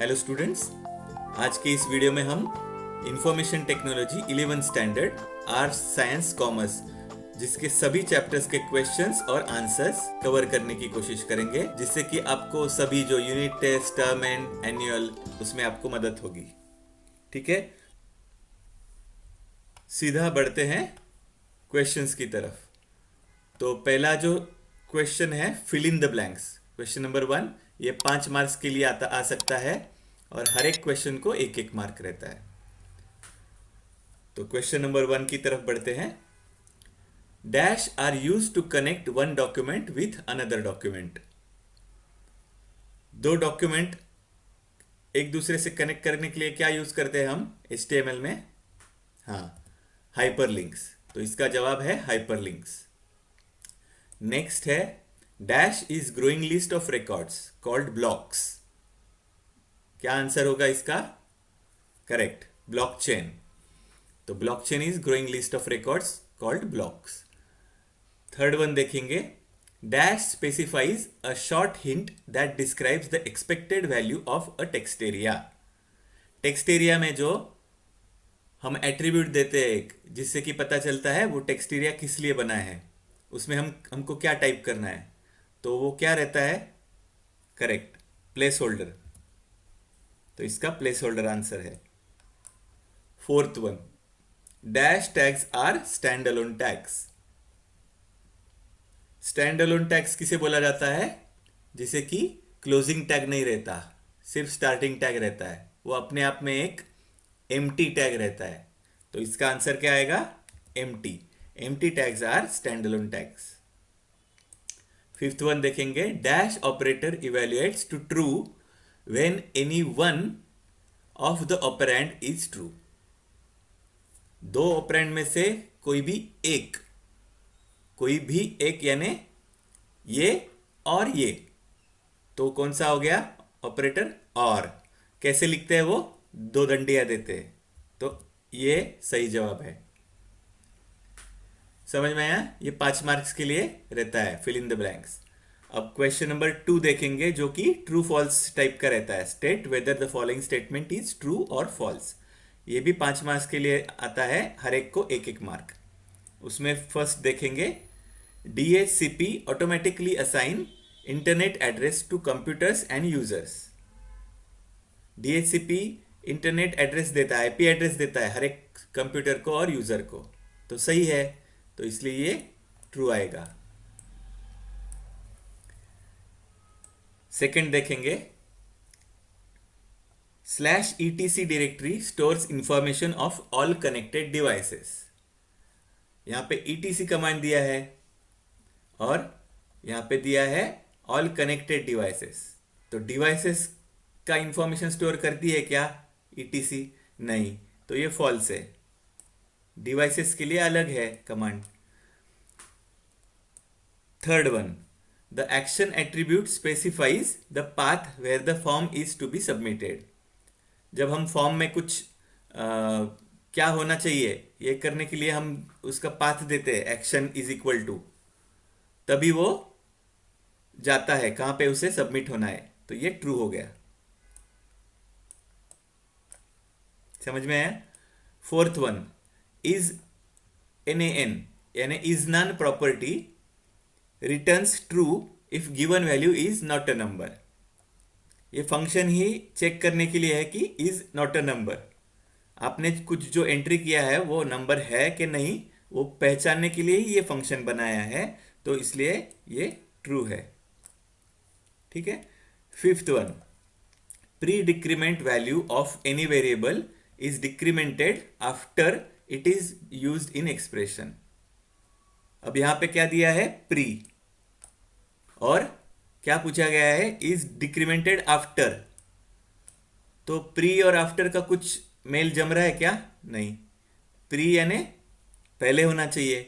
Hello students, आज के इस वीडियो में हम information technology 11 standard arts science commerce जिसके सभी चैप्टर्स के क्वेश्चंस और आंसर्स कवर करने की कोशिश करेंगे, जिससे कि आपको सभी जो unit test, term and annual, उसमें आपको मदद होगी। ठीक है, सीधा बढ़ते हैं क्वेश्चंस की तरफ। तो पहला जो क्वेश्चन है, fill in the blanks. Question number 1, ये 5 मार्क्स के लिए आ सकता है और हर एक क्वेश्चन को एक एक मार्क रहता है। तो क्वेश्चन नंबर 1 की तरफ बढ़ते हैं। Dash are use to connect one document with another document. दो डॉक्यूमेंट एक दूसरे से कनेक्ट करने के लिए क्या यूज करते हैं हम HTML में? हाँ, हाइपरलिंक्स। तो इसका जवाब है हाइपरलिंक्स। नेक्स्ट है, dash is growing list of records called blocks. क्या आंसर होगा इसका? Correct, blockchain. तो blockchain is growing list of records called blocks. Third one देखेंगे, dash specifies a short hint that describes the expected value of a text area. Text area में जो हम attribute देते हैं एक, जिससे कि पता चलता है वो टेक्स्ट एरिया किस लिए बना है, उसमें हमको क्या टाइप करना है, तो वो क्या रहता है? Correct, placeholder. तो इसका प्लेस होल्डर आंसर है। Fourth one, dash tags are stand alone tags. Stand alone tags किसे बोला जाता है? जिसे कि क्लोजिंग टैग नहीं रहता, सिर्फ स्टार्टिंग टैग रहता है, वो अपने आप में एक एम्प्टी टैग रहता है। तो इसका आंसर क्या आएगा? Empty. Empty tags are stand alone tags. Fifth one देखेंगे, dash operator evaluates to true when any one of the operand is true. दो ऑपरेंड में से कोई भी एक यानी ये और ये, तो कौन सा हो गया ऑपरेटर? और। कैसे लिखते हैं वो? दो दंडियां देते हैं, तो ये सही जवाब है। समझ में आया? ये 5 मार्क्स के लिए रहता है, फिल इन द ब्लैंक्स। अब क्वेश्चन नंबर 2 देखेंगे, जो कि ट्रू फॉल्स टाइप का रहता है। State whether the following statement is true और फॉल्स। ये भी 5 मार्क्स के लिए आता है, हर एक को एक एक मार्क। उसमें फर्स्ट देखेंगे, DHCP automatically assign internet address to computers and users. DHCP internet address देता है, IP एड्रेस देता है हर एक कंप्यूटर को और यूजर को। तो सही है, तो इसलिए ये ट्रू आएगा। सेकंड देखेंगे, /etc directory stores information of all connected devices. यहां पे etc कमांड दिया है और यहां पे दिया है ऑल कनेक्टेड डिवाइसेस। तो डिवाइसेस का इंफॉर्मेशन स्टोर करती है क्या etc? नहीं, तो ये फॉल्स है। डिवाइसेस के लिए अलग है command. Third one, the action attribute specifies the path where the form is to be submitted. जब हम फॉर्म में कुछ क्या होना चाहिए ये करने के लिए हम उसका पाथ देते हैं, एक्शन इज इक्वल टू, तभी वो जाता है कहां पे उसे सबमिट होना है। तो ये ट्रू हो गया। समझ में आया? फोर्थ वन, इज NaN यानी is non property returns true if given value is not a number. ये फंक्शन ही चेक करने के लिए है कि इज नॉट अ नंबर। आपने कुछ जो एंट्री किया है वो नंबर है कि नहीं, वो पहचानने के लिए ही ये फंक्शन बनाया है, तो इसलिए ये ट्रू है। ठीक है। Fifth one, pre decrement value of any variable is डिक्रीमेंटेड after it is used in expression. अब यहां पे क्या दिया है? प्री, और क्या पूछा गया है? Is डिक्रीमेंटेड after. तो प्री और आफ्टर का कुछ मेल जम रहा है क्या? नहीं, प्री यानी पहले होना चाहिए,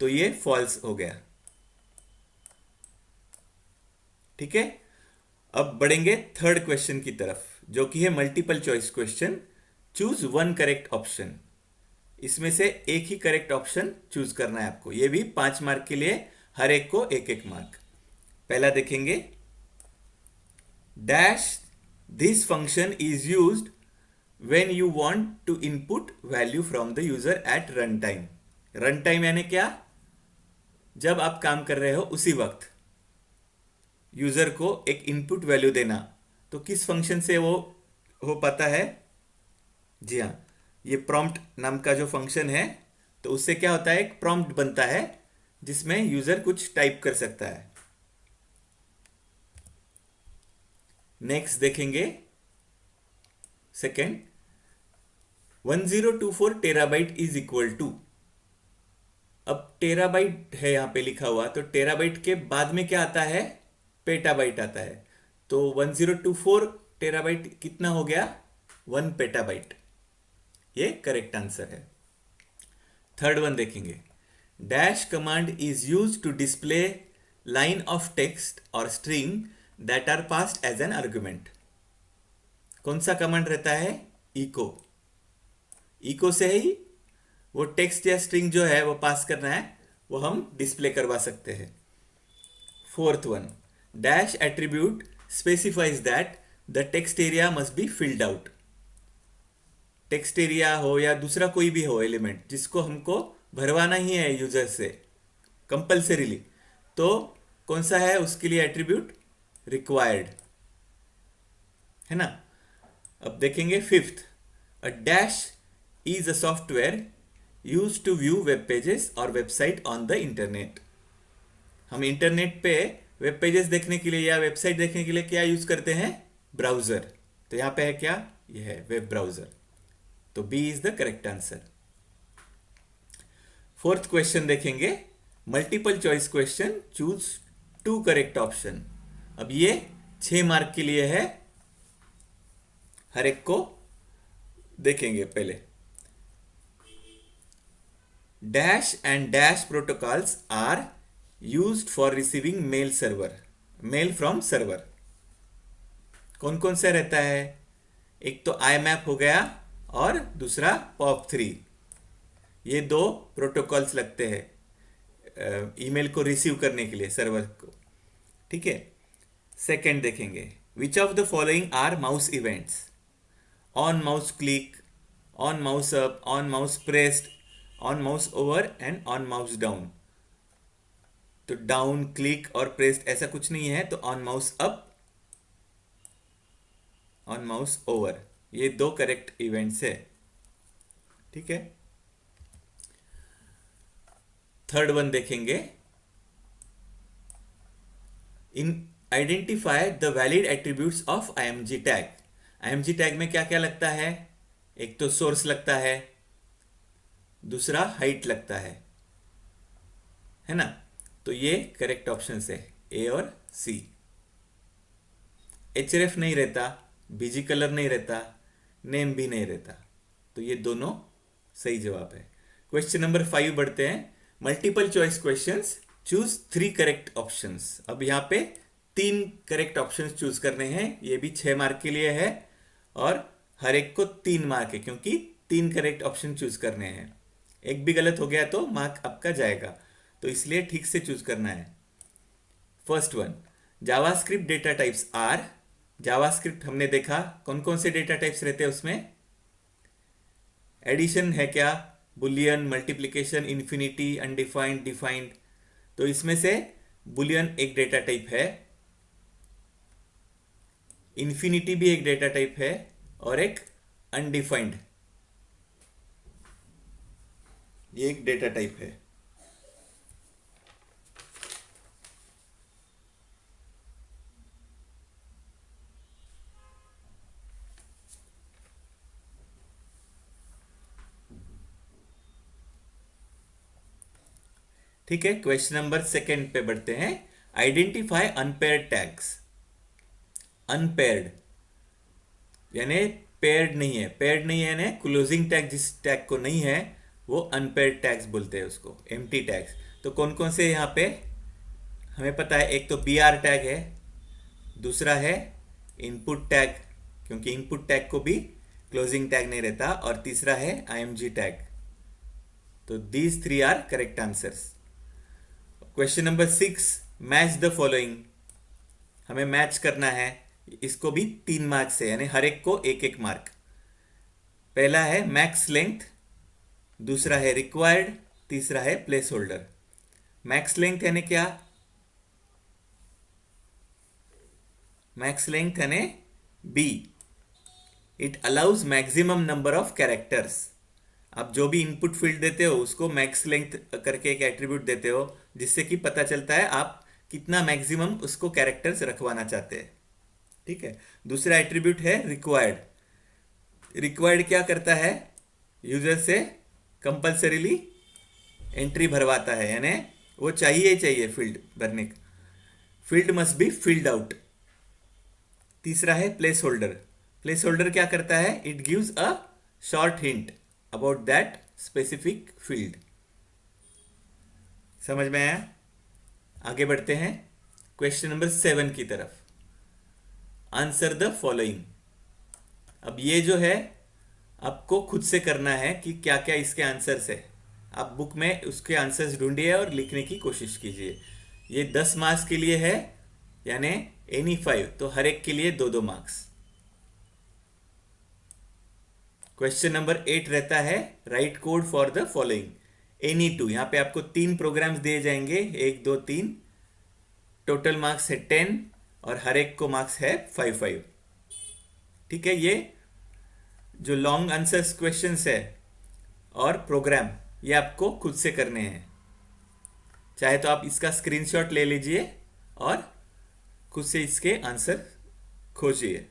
तो ये फॉल्स हो गया। ठीक है। अब बढ़ेंगे थर्ड क्वेश्चन की तरफ, जो कि है multiple choice question. Choose one correct option. इसमें से एक ही करेक्ट ऑप्शन चूज करना है आपको। ये भी 5 मार्क के लिए, हर एक को एक एक मार्क। पहला देखेंगे, dash this function is used when you want to input value from the user at run time. Run time यानी क्या? जब आप काम कर रहे हो उसी वक्त यूजर को एक इनपुट वैल्यू देना। तो किस फंक्शन से वो हो पाता है? जी हाँ, ये प्रॉम्प्ट नाम का जो फंक्शन है, तो उससे क्या होता है, एक प्रॉम्प्ट बनता है जिसमें यूजर कुछ टाइप कर सकता है। नेक्स्ट देखेंगे second, 1024 terabyte is equal to. अब टेराबाइट है यहां पे लिखा हुआ, तो टेराबाइट के बाद में क्या आता है? पेटाबाइट आता है। तो 1024 टेराबाइट कितना हो गया? 1 पेटाबाइट। ये करेक्ट आंसर है। थर्ड वन देखेंगे, dash command is use to display line of text और string that are passed as an argument. कौन सा कमांड रहता है? इको। इको से ही वो टेक्स्ट या स्ट्रिंग जो है वो पास करना है, वो हम डिस्प्ले करवा सकते हैं। Fourth one, dash attribute specifies that the text area must be filled out. Text area हो या दूसरा कोई भी हो एलिमेंट जिसको हमको भरवाना ही है यूजर से कंपल्सरीली, तो कौन सा है उसके लिए एट्रीब्यूट? रिक्वायर्ड, है ना। अब देखेंगे fifth, a dash is a software use to view web pages और वेबसाइट ऑन द इंटरनेट। हम इंटरनेट पे वेब पेजेस देखने के लिए या वेबसाइट देखने के लिए क्या यूज करते हैं? ब्राउजर। तो यहां पे है क्या? यह है वेब ब्राउजर। तो B is the correct answer. Fourth question देखेंगे, multiple choice question, choose 2 correct option. अब ये 6 मार्क के लिए है, हर एक को देखेंगे। पहले, dash and dash protocols are used for receiving mail from server. कौन कौन सा रहता है? एक तो IMAP हो गया और दूसरा POP3। ये 2 प्रोटोकॉल्स लगते हैं ईमेल को रिसीव करने के लिए सर्वर को, ठीक है। सेकेंड देखेंगे, which of the following are mouse events? On mouse click, on mouse up, on mouse pressed, on mouse over and on mouse down. तो डाउन, क्लिक और प्रेस्ड ऐसा कुछ नहीं है, तो on mouse up, on mouse over, ये 2 correct events है, ठीक है। थर्ड वन देखेंगे, in identify the valid attributes of IMG tag. IMG tag में क्या क्या लगता है? एक तो सोर्स लगता है, दूसरा हाइट लगता है ना। तो ये करेक्ट ऑप्शन है, ए और सी। href नहीं रहता, BG कलर नहीं रहता, नेम भी नहीं रहता, तो ये दोनों सही जवाब है। क्वेश्चन नंबर 5 बढ़ते हैं, multiple choice questions, choose 3 correct options. अब यहाँ पे 3 करेक्ट ऑप्शंस चूज करने हैं, ये भी 6 मार्क के लिए है और हर एक को 3 मार्क है, क्योंकि 3 करेक्ट ऑप्शन चूज करने हैं। एक भी गलत हो गया तो मार्क आपका जाएगा, तो इसलिए ठीक से चूज करना है। First one, JavaScript data types are. JavaScript हमने देखा कौन कौन से डेटा टाइप्स रहते हैं उसमें? एडिशन है क्या? Boolean, multiplication, infinity, undefined, defined. तो इसमें से बुलियन एक डेटा टाइप है, इन्फिनिटी भी एक डेटा टाइप है और एक अनडिफाइंड, ये एक डेटा टाइप है। ठीक है, क्वेश्चन नंबर 2 पे बढ़ते हैं, आइडेंटिफाई अनपेयर्ड टैग्स। अनपेयर्ड यानी पेयर्ड नहीं है, पेयर्ड नहीं है यानी क्लोजिंग टैग जिस टैग को नहीं है वो अनपेयर्ड टैग्स बोलते हैं उसको, एम्प्टी टैग्स। तो कौन कौन से यहाँ पे हमें पता है? एक तो BR टैग है, दूसरा है इनपुट टैग, क्योंकि इनपुट टैग को भी क्लोजिंग टैग नहीं रहता, और तीसरा है IMG टैग। तो these 3 are correct answers. Question number 6, match the following. हमें मैच करना है इसको भी 3 मार्क्स है, यानी हर एक को एक एक मार्क। पहला है मैक्स लेंथ, दूसरा है रिक्वायर्ड, तीसरा है प्लेस होल्डर। मैक्स लेंथ यानी क्या? मैक्स लेंथ यानी B, it allows maximum number of characters. आप जो भी इनपुट फील्ड देते हो उसको मैक्स लेंथ करके एक एट्रीब्यूट देते हो, जिससे कि पता चलता है आप कितना मैक्सिमम उसको कैरेक्टर्स रखवाना चाहते हैं। ठीक है। दूसरा एट्रीब्यूट है रिक्वायर्ड। रिक्वायर्ड क्या करता है? यूजर से कंपल्सरीली एंट्री भरवाता है, यानी वो चाहिए ही चाहिए फील्ड भरने। Field must be filled out. तीसरा है प्लेस होल्डर। प्लेस होल्डर क्या करता है? It gives a short hint about that specific field. समझ में आया? आगे बढ़ते हैं क्वेश्चन नंबर 7 की तरफ। Answer the following. अब ये जो है आपको खुद से करना है कि क्या क्या इसके आंसर्स है। आप बुक में उसके आंसर्स ढूंढिए और लिखने की कोशिश कीजिए। ये 10 मार्क्स के लिए है, यानी एनी 5, तो हर एक के लिए 2-2 मार्क्स। क्वेश्चन नंबर 8 रहता है right code for the following any 2। यहां पे आपको 3 प्रोग्राम्स दिए जाएंगे, 1 2 3। टोटल मार्क्स है 10 और हर एक को मार्क्स है 5-5। ठीक है। ये जो लॉन्ग आंसर्स क्वेश्चंस है और प्रोग्राम, ये आपको खुद से करने हैं। चाहे तो आप इसका स्क्रीनशॉट ले लीजिए और खुद से इसके आंसर खोजिए।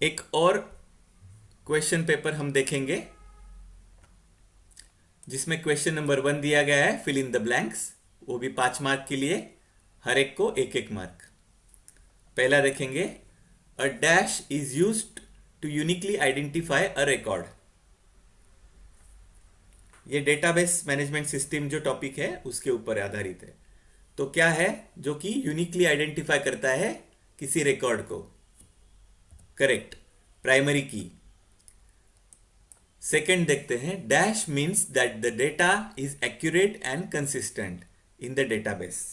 एक और क्वेश्चन पेपर हम देखेंगे जिसमें क्वेश्चन नंबर 1 दिया गया है फिल इन द ब्लैंक्स, वो भी 5 मार्क के लिए, हर एक को एक एक मार्क। पहला देखेंगे, a dash is used to uniquely identify a record. ये डेटाबेस मैनेजमेंट सिस्टम जो टॉपिक है उसके ऊपर आधारित है। तो क्या है जो कि यूनिकली आइडेंटिफाई करता है किसी रिकॉर्ड को? करेक्ट, प्राइमरी की। सेकेंड देखते हैं, dash means that the data is accurate and consistent in the database.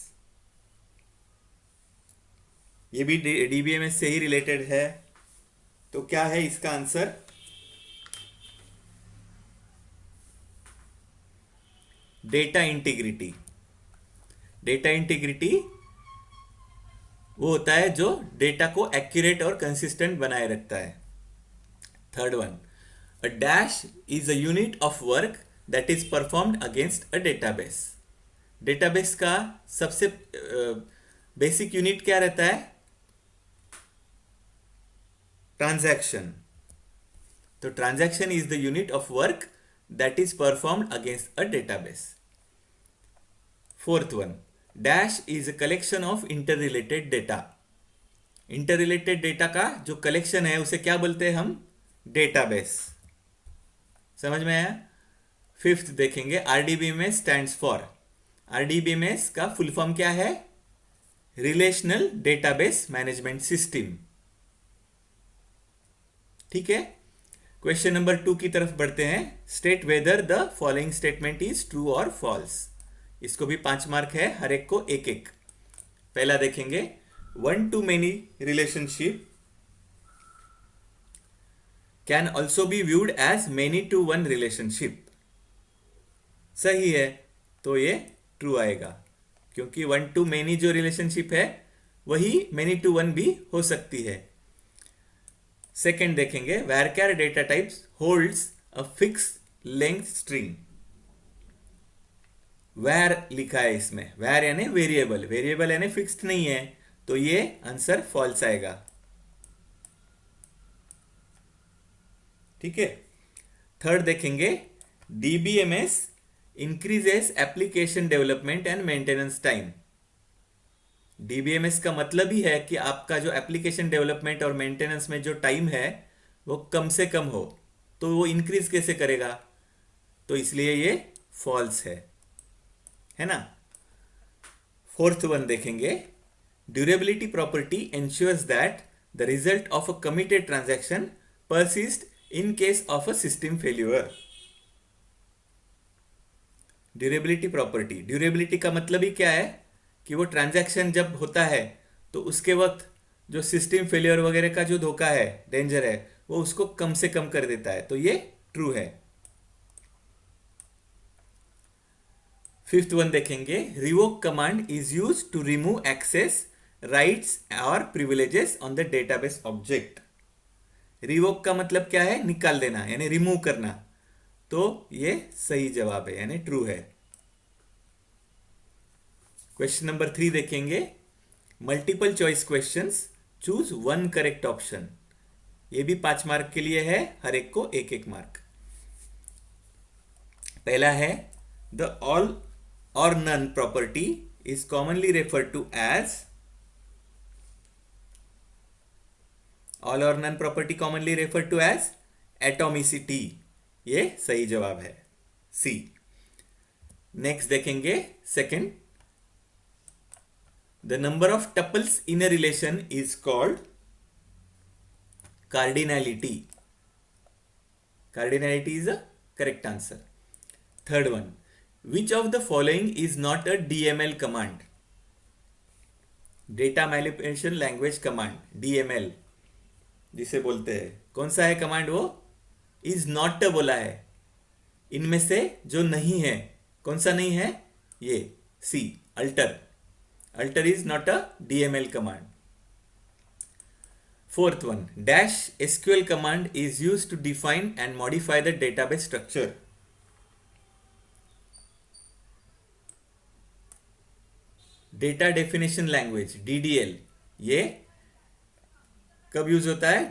ये भी डीबीएमएस से ही रिलेटेड है। तो क्या है इसका answer? Data integrity. Data integrity वो होता है जो डेटा को एक्यूरेट और कंसिस्टेंट बनाए रखता है। Third one, a dash is a unit of work that is performed against a database. Database का सबसे बेसिक यूनिट क्या रहता है? ट्रांजैक्शन। तो transaction is the unit of work that is performed against a database. Fourth one, dash is a collection of inter related data. Inter related data का जो collection है उसे क्या बोलते हैं हम? डेटाबेस। समझ में आया? फिफ्थ देखेंगे, आरडीबीएमएस स्टैंड्स फॉर। आरडीबीएमएस का फुल फॉर्म क्या है? Relational database management system. ठीक है। क्वेश्चन नंबर 2 की तरफ बढ़ते हैं। State whether the following statement is true और फॉल्स। इसको भी 5 मार्क है, हर एक को एक एक। पहला देखेंगे, 1 to many relationship can also be viewed as many to one relationship। सही है, तो ये ट्रू आएगा, क्योंकि 1 to many जो रिलेशनशिप है वही many to one भी हो सकती है। सेकेंड देखेंगे, varchar data types holds a fix length string. वैर लिखा है इसमें, वैर यानी वेरिएबल, वेरिएबल यानी फिक्स्ड नहीं है, तो ये आंसर फॉल्स आएगा। ठीक है। थर्ड देखेंगे, DBMS increases application development and maintenance time. DBMS का मतलब ही है कि आपका जो एप्लीकेशन डेवलपमेंट और मेंटेनेंस में जो टाइम है वो कम से कम हो, तो वो इंक्रीज कैसे करेगा? तो इसलिए ये फॉल्स है ना। फोर्थ वन देखेंगे, durability property ensures that the result of a committed transaction persist in case of a system failure. Durability property, durability का मतलब ही क्या है कि वो ट्रांजैक्शन जब होता है तो उसके वक्त जो सिस्टम फेलियर वगैरह का जो धोखा है, डेंजर है, वो उसको कम से कम कर देता है। तो ये ट्रू है। फिफ्थ वन देखेंगे, revoke command is use to remove access rights और privileges on the database object. Revoke का मतलब क्या है? निकाल देना, यानी रिमूव करना। तो ये सही जवाब है, यानी ट्रू है। क्वेश्चन नंबर 3 देखेंगे, multiple choice questions, choose one correct option. ये भी 5 मार्क के लिए है, हर एक को 1-1 मार्क। पहला है, the all or none property is commonly referred to as. All or none property commonly referred to as atomicity. ये सही जवाब है, सी। नेक्स्ट देखेंगे second, the number of tuples in a relation is called cardinality. Cardinality is a correct answer. Third one, which of the following is not a DML command. Data manipulation language command, DML जिसे बोलते हैं, कौन सा है command? वो is not बोला है। इनमें से जो नहीं है, कौन सा नहीं है? ये C, alter. Alter is not a DML command. Fourth one, dash SQL command is use to define and modify the database structure. Data definition language, DDL, ये कब यूज होता है?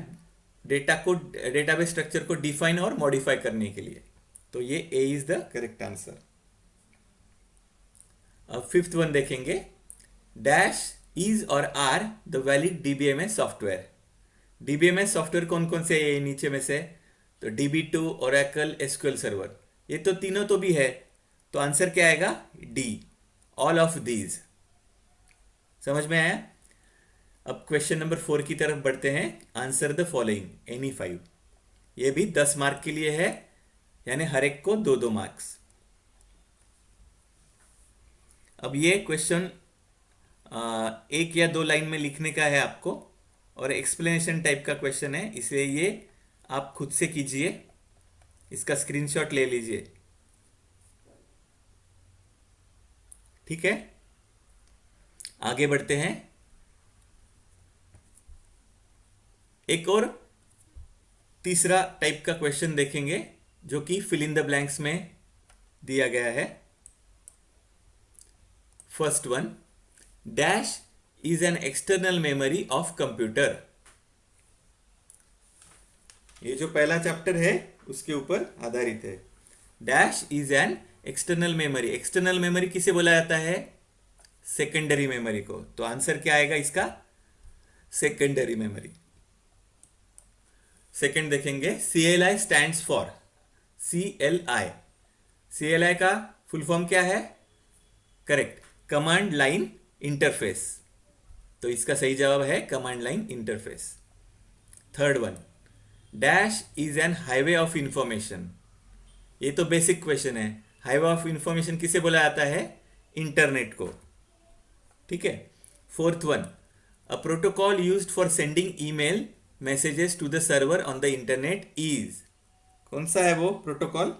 डेटा को, डेटाबेस स्ट्रक्चर को डिफाइन और modify करने के लिए। तो ये A is the correct answer. अब फिफ्थ वन देखेंगे, dash is or are the valid DBMS software. DBMS software कौन कौन से है नीचे में से? तो DB2, ओरेकल, एसक्यूएल सर्वर, ये तो तीनों तो भी है। तो आंसर क्या आएगा? D, all of these. समझ में आया? अब क्वेश्चन नंबर 4 की तरफ बढ़ते हैं, आंसर द फॉलोइंग एनी 5। ये भी 10 मार्क के लिए है, यानी हर एक को 2-2 मार्क्स। अब ये क्वेश्चन 1 या 2 लाइन में लिखने का है आपको, और एक्सप्लेनेशन टाइप का क्वेश्चन है, इसलिए ये आप खुद से कीजिए। इसका स्क्रीनशॉट ले लीजिए, ठीक है? आगे बढ़ते हैं। एक और तीसरा टाइप का क्वेश्चन देखेंगे, जो कि फिल इन द ब्लैंक्स में दिया गया है। First one, dash is an external memory of computer. ये जो पहला चैप्टर है उसके ऊपर आधारित है। Dash is an external memory. External memory किसे बोला जाता है? सेकेंडरी मेमोरी को। तो आंसर क्या आएगा इसका? Secondary memory. सेकंड देखेंगे, CLI stands for. CLI, CLI का फुल फॉर्म क्या है? Correct, command line interface. तो इसका सही जवाब है command line interface. Third one, dash is an highway of information. ये तो बेसिक क्वेश्चन है। हाईवे ऑफ इंफॉर्मेशन किसे बोला जाता है? इंटरनेट को, ठीक है? Fourth one, a protocol used for sending email messages to the server on the internet is. कौन सा है वो प्रोटोकॉल?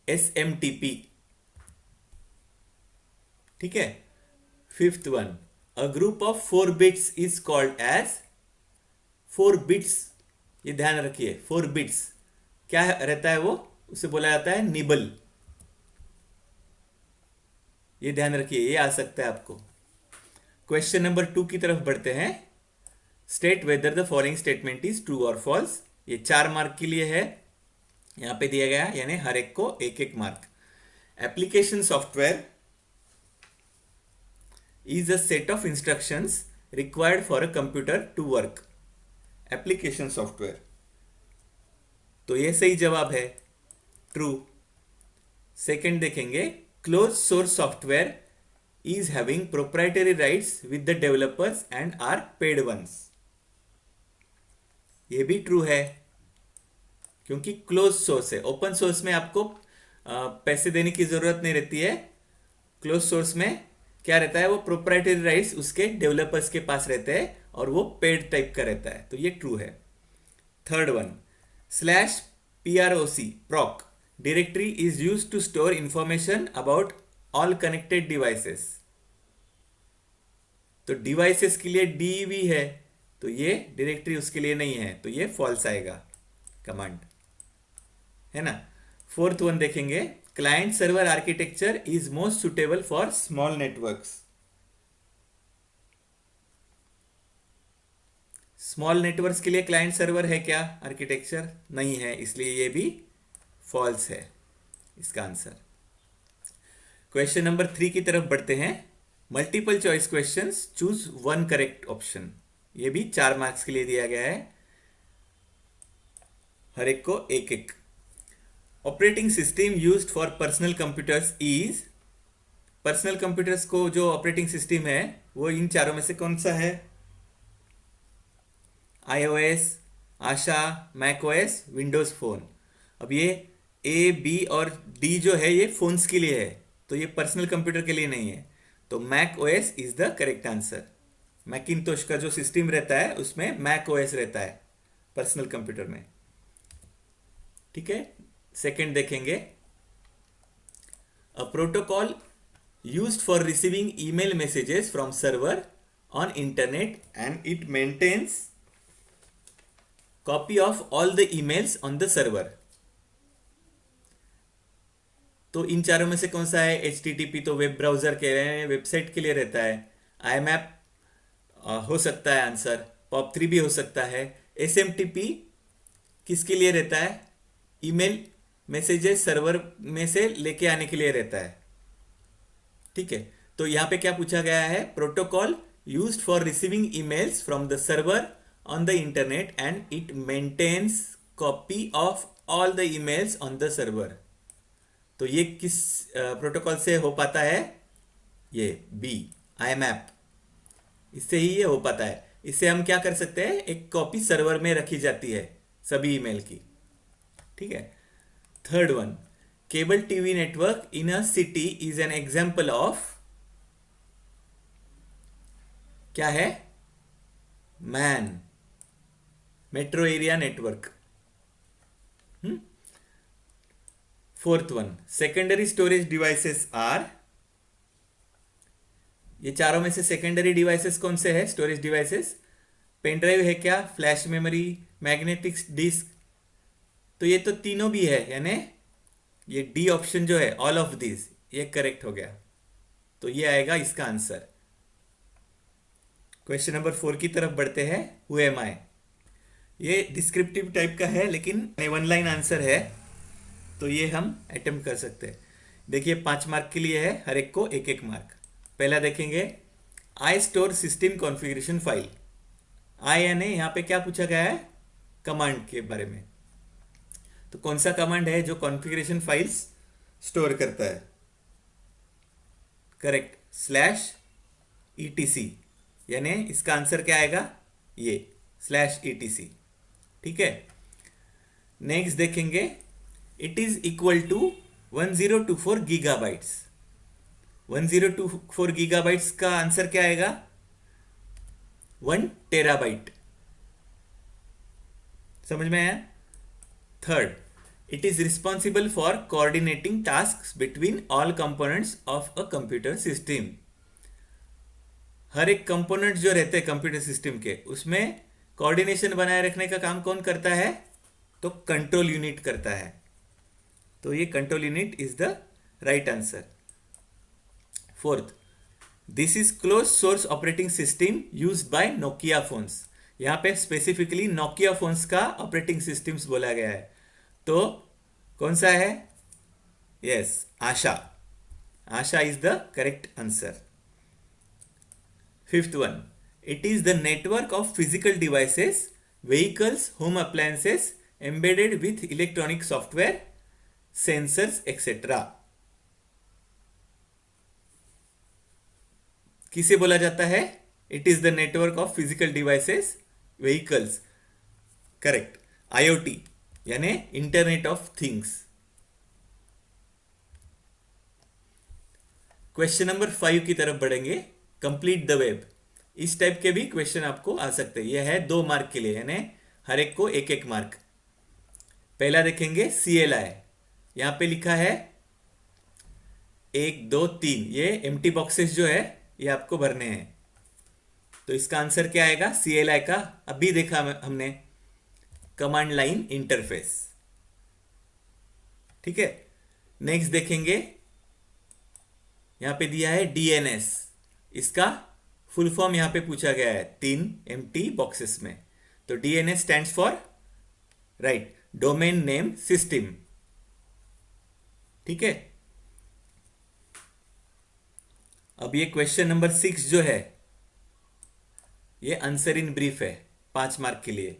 SMTP, ठीक है? Fifth one, a group of 4 bits is called as. 4 bits, ये ध्यान रखिए, 4 बिट्स क्या रहता है? वो उसे बोला जाता है निबल। ये ध्यान रखिए, ये आ सकता है आपको। क्वेश्चन नंबर 2 की तरफ बढ़ते हैं। State whether the following statement is true और फॉल्स। ये 4 मार्क के लिए है, यहां पे दिया गया, यानी हर एक को 1-1 mark. Application software is a set of instructions required for a computer to work. Application software, तो ये सही जवाब है, ट्रू। सेकंड देखेंगे, close source software is having proprietary rights with the developers and are paid ones. ये भी true है, क्योंकि क्लोज सोर्स है। ओपन सोर्स में आपको पैसे देने की जरूरत नहीं रहती है, क्लोज सोर्स में क्या रहता है, वो प्रोप्राइटरी राइट्स उसके डेवलपर्स के पास रहते हैं और वो पेड टाइप का रहता है, तो ये ट्रू है। Third one, slash PROC proc directory is used to store information about all connected devices। तो डिवाइसेस के लिए DEV है, तो ये डायरेक्टरी उसके लिए नहीं है, तो ये फॉल्स आएगा कमांड, है ना। फोर्थ वन देखेंगे, client server architecture is most suitable for small networks. Small networks के लिए क्लाइंट सर्वर है क्या आर्किटेक्चर? नहीं है, इसलिए ये भी फॉल्स है इसका आंसर। क्वेश्चन नंबर 3 की तरफ बढ़ते हैं। Multiple choice questions, choose one correct option. ये भी 4 मार्क्स के लिए दिया गया है, हर एक को एक एक। Operating system used for personal computers is, personal computers को जो ऑपरेटिंग सिस्टम है वो इन चारों में से कौन सा है? iOS, आशा, macOS, विंडोज फोन। अब ये A, B और D जो है ये फोन्स के लिए है, तो ये पर्सनल कंप्यूटर के लिए नहीं है, तो macOS is the correct answer. Macintosh का जो सिस्टम रहता है उसमें macOS रहता है पर्सनल कंप्यूटर में, ठीक है। सेकंड देखेंगे, a protocol used for receiving email messages from server on internet and it maintains copy of all the emails on the server. तो इन चारों में से कौन सा है? HTTP तो वेब ब्राउजर के वेबसाइट के लिए रहता है, IMAP हो सकता है आंसर, POP3 भी हो सकता है, SMTP किसके लिए रहता है? ईमेल मैसेजेस सर्वर में से लेके आने के लिए रहता है, ठीक है। तो यहां पे क्या पूछा गया है? Protocol used for receiving emails from the server on the internet and it maintains copy of all the emails on the server. तो ये किस प्रोटोकॉल से हो पाता है? ये B, IMAP, इससे ही ये हो पाता है। इससे हम क्या कर सकते हैं? एक कॉपी सर्वर में रखी जाती है सभी ईमेल की, ठीक है। Third one, cable TV network in a city is an example of, क्या है? MAN, metro area network. Fourth one, secondary storage devices are, ये चारों में से सेकेंडरी डिवाइसेस कौन से है? स्टोरेज डिवाइसेस, पेन ड्राइव है क्या, फ्लैश मेमोरी, मैग्नेटिक डिस्क, तो ये तो तीनों भी है, यानी ये डी ऑप्शन जो है, ऑल ऑफ दिस, ये करेक्ट हो गया, तो ये आएगा इसका आंसर। क्वेश्चन नंबर 4 की तरफ बढ़ते हैं। हु एम आई, ये डिस्क्रिप्टिव टाइप का है लेकिन 1 लाइन आंसर है, तो ये हम अटेम्प्ट कर सकते हैं। देखिए 5 मार्क के लिए है, हर एक को एक एक मार्क। पहला देखेंगे, I store system configuration file. आई यानी यहाँ पे क्या पूछा गया है? कमांड के बारे में। तो कौन सा कमांड है जो कॉन्फ़िगरेशन फाइल्स स्टोर करता है? करेक्ट, /etc, यानी इसका आंसर क्या आएगा? ये /etc, ठीक है। नेक्स्ट देखेंगे, it is equal to 1024 gigabytes. 1024 gigabytes का आंसर क्या आएगा? 1 टेराबाइट। समझ में आया? Third, it is responsible for coordinating task between all components of a computer system. हर एक कंपोनेंट जो रहते हैं कंप्यूटर सिस्टम के, उसमें कोऑर्डिनेशन बनाए रखने का काम कौन करता है? तो कंट्रोल यूनिट करता है, तो ये control unit is the right answer. Fourth, this is close source operating system used by Nokia phones. यहां पे स्पेसिफिकली नोकिया फोन्स का ऑपरेटिंग सिस्टम्स बोला गया है, तो कौन सा है? Yes, Asha. Asha is the correct answer. Fifth one, it is the network of physical devices, vehicles, home appliances embedded with electronic software, sensors, etc. किसे बोला जाता है? It is the network of physical devices, vehicles, correct, IoT यानी internet of things. Question number 5 की तरफ बढ़ेंगे। Complete the web. इस type के भी क्वेश्चन आपको आ सकते हैं। यह है 2 मार्क के लिए, यानी हर एक को एक एक मार्क। पहला देखेंगे CLI। यहां पे लिखा है 1 2 3। ये एम्प्टी बॉक्सेस जो है ये आपको भरने हैं। तो इसका आंसर क्या आएगा CLI का? अभी देखा हमने, कमांड लाइन इंटरफेस। ठीक है, नेक्स्ट देखेंगे। यहां पे दिया है DNS। इसका फुल फॉर्म यहां पे पूछा गया है 3 एम्प्टी बॉक्सेस में। तो DNS stands for right domain name system. ठीक है, अब ये क्वेश्चन नंबर 6 जो है ये आंसर इन ब्रीफ है, 5 मार्क के लिए।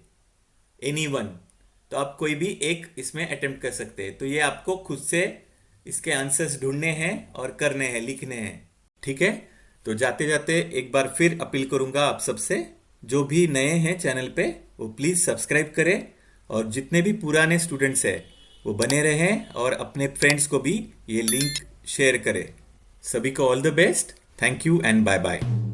एनीवन, तो आप कोई भी एक इसमें अटेम्प्ट कर सकते हैं। तो ये आपको खुद से इसके आंसर्स ढूंढने हैं और करने हैं, लिखने हैं। ठीक है, तो जाते जाते एक बार फिर अपील करूंगा आप सबसे, जो भी नए हैं चैनल पे वो प्लीज सब्सक्राइब करें, और जितने भी पुराने स्टूडेंट्स हैं वो बने रहें और अपने फ्रेंड्स को भी ये लिंक शेयर करें। सभी को all the best. Thank you and bye bye.